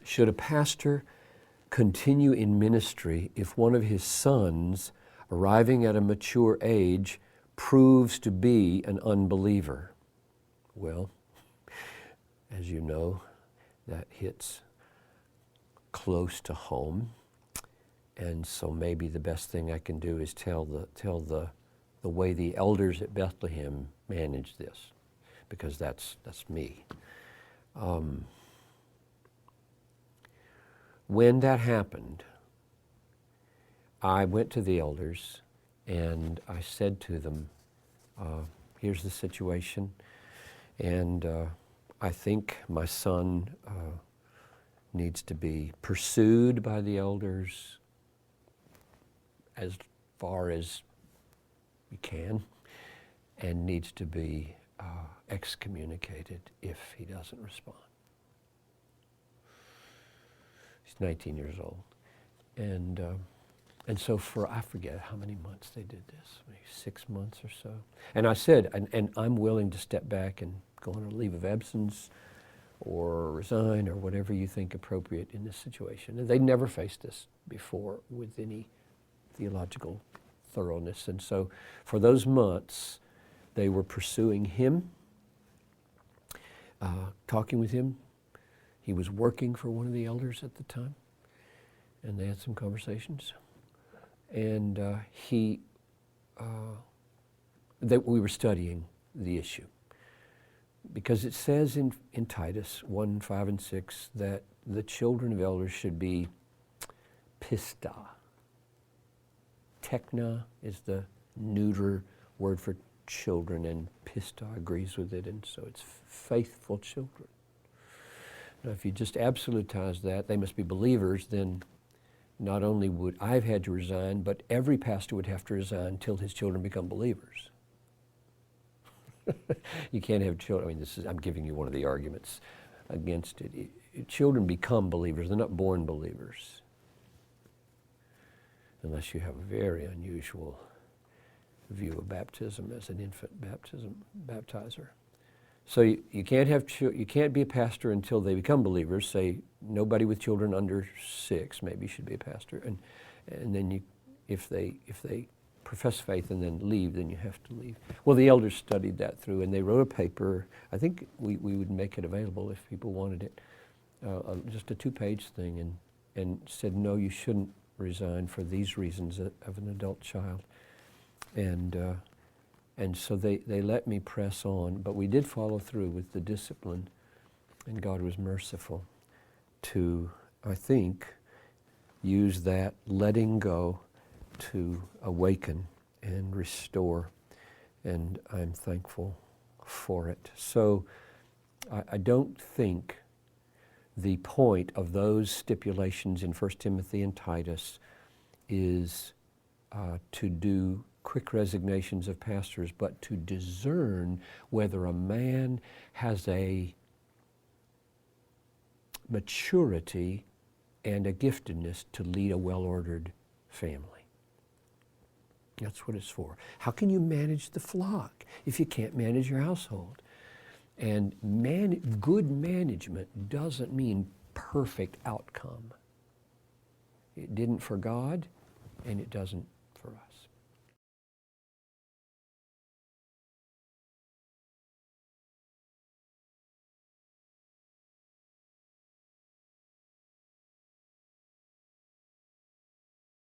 Should a pastor continue in ministry if one of his sons, arriving at a mature age, proves to be an unbeliever? Well, as you know, that hits close to home. And so maybe the best thing I can do is tell the way the elders at Bethlehem manage this, because that's me. When that happened, I went to the elders and I said to them, here's the situation, and I think my son needs to be pursued by the elders as far as we can, and needs to be excommunicated if he doesn't respond. He's 19 years old. And so for, I forget how many months they did this, maybe 6 months or so. And I said, and I'm willing to step back and go on a leave of absence or resign or whatever you think appropriate in this situation. And they'd never faced this before with any theological thoroughness. And so for those months, they were pursuing him, talking with him. He was working for one of the elders at the time, and they had some conversations. And we were studying the issue, because it says in Titus 1:5-6 that the children of elders should be pista. Tekna is the neuter word for children, and pista agrees with it, and so it's faithful children. Now, if you just absolutize that, they must be believers, then not only would I have had to resign, but every pastor would have to resign until his children become believers. You can't have children, I mean, I'm giving you one of the arguments against it. Children become believers, they're not born believers. Unless you have a very unusual view of baptism as an infant baptizer. So you can't be a pastor until they become believers. Say nobody with children under 6 maybe should be a pastor, and then if they profess faith and then leave, then you have to leave. Well, the elders studied that through, and they wrote a paper. I think we would make it available if people wanted it, just a 2-page thing, and said no, you shouldn't resign for these reasons of an adult child, and so they let me press on, but we did follow through with the discipline, and God was merciful to, I think, use that letting go to awaken and restore, and I'm thankful for it. So I don't think the point of those stipulations in 1 Timothy and Titus is to do quick resignations of pastors, but to discern whether a man has a maturity and a giftedness to lead a well-ordered family. That's what it's for. How can you manage the flock if you can't manage your household? And good management doesn't mean perfect outcome. It didn't for God, and it doesn't